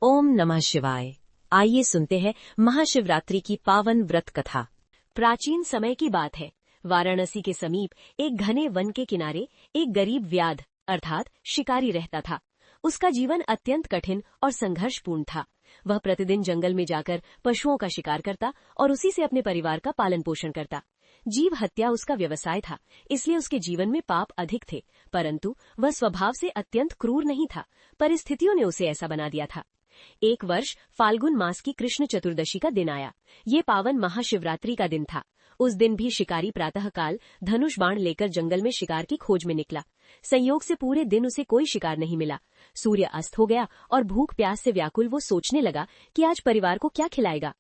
ओम नमः शिवाय। आइए सुनते हैं महाशिवरात्रि की पावन व्रत कथा। प्राचीन समय की बात है। वाराणसी के समीप एक घने वन के किनारे एक गरीब व्याध अर्थात शिकारी रहता था। उसका जीवन अत्यंत कठिन और संघर्षपूर्ण था। वह प्रतिदिन जंगल में जाकर पशुओं का शिकार करता और उसी से अपने परिवार का पालन पोषण करता। जीव हत्या उसका व्यवसाय था, इसलिए उसके जीवन में पाप अधिक थे, परंतु वह स्वभाव से अत्यंत क्रूर नहीं था। परिस्थितियों ने उसे ऐसा बना दिया था। एक वर्ष फाल्गुन मास की कृष्ण चतुर्दशी का दिन आया। ये पावन महाशिवरात्रि का दिन था। उस दिन भी शिकारी प्रातःकाल धनुष बाण लेकर जंगल में शिकार की खोज में निकला। संयोग से पूरे दिन उसे कोई शिकार नहीं मिला। सूर्य अस्त हो गया और भूख प्यास से व्याकुल वो सोचने लगा कि आज परिवार को क्या खिलाएगा।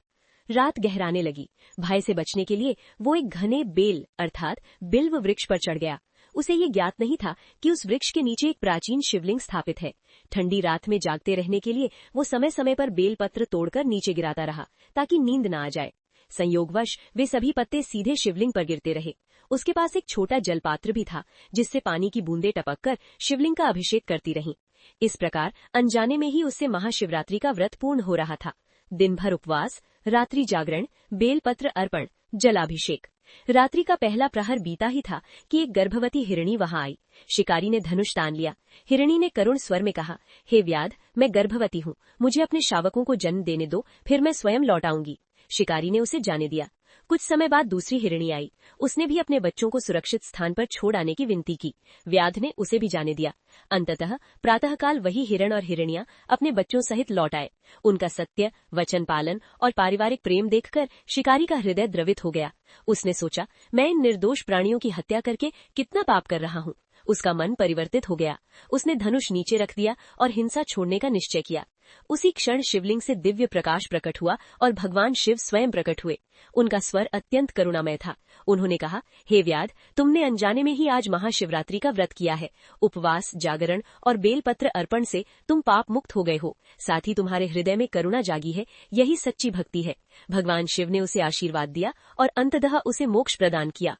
रात गहराने लगी। भय से बचने के लिए वो एक घने बेल अर्थात बिल्व वृक्ष पर चढ़ गया। उसे ये ज्ञात नहीं था कि उस वृक्ष के नीचे एक प्राचीन शिवलिंग स्थापित है। ठंडी रात में जागते रहने के लिए वो समय समय पर बेलपत्र तोड़कर नीचे गिराता रहा ताकि नींद न आ जाए। संयोगवश वे सभी पत्ते सीधे शिवलिंग पर गिरते रहे। उसके पास एक छोटा जलपात्र भी था जिससे पानी की बूंदें टपककर शिवलिंग का अभिषेक करती रहीं। इस प्रकार अनजाने में ही उससे महाशिवरात्रि का व्रत पूर्ण हो रहा था। दिन भर उपवास, रात्रि जागरण, बेलपत्र अर्पण, जलाभिषेक। रात्रि का पहला प्रहर बीता ही था कि एक गर्भवती हिरणी वहां आई। शिकारी ने धनुष तान लिया। हिरणी ने करुण स्वर में कहा, हे व्याध, मैं गर्भवती हूँ, मुझे अपने शावकों को जन्म देने दो, फिर मैं स्वयं लौट आऊंगी। शिकारी ने उसे जाने दिया। कुछ समय बाद दूसरी हिरणी आई। उसने भी अपने बच्चों को सुरक्षित स्थान पर छोड़ आने की विनती की। व्याध ने उसे भी जाने दिया। अंततः प्रातःकाल वही हिरण और हिरणियां अपने बच्चों सहित लौट आए। उनका सत्य, वचन पालन और पारिवारिक प्रेम देखकर शिकारी का हृदय द्रवित हो गया। उसने सोचा, मैं इन निर्दोष प्राणियों की हत्या करके कितना पाप कर रहा हूँ। उसका मन परिवर्तित हो गया। उसने धनुष नीचे रख दिया और हिंसा छोड़ने का निश्चय किया। उसी क्षण शिवलिंग से दिव्य प्रकाश प्रकट हुआ और भगवान शिव स्वयं प्रकट हुए। उनका स्वर अत्यंत करुणामय था। उन्होंने कहा, हे व्याध, तुमने अनजाने में ही आज महाशिवरात्रि का व्रत किया है। उपवास, जागरण और बेलपत्र अर्पण से तुम पाप मुक्त हो गए हो। साथ ही तुम्हारे हृदय में करुणा जागी है। यही सच्ची भक्ति है। भगवान शिव ने उसे आशीर्वाद दिया और अंततः उसे मोक्ष प्रदान किया।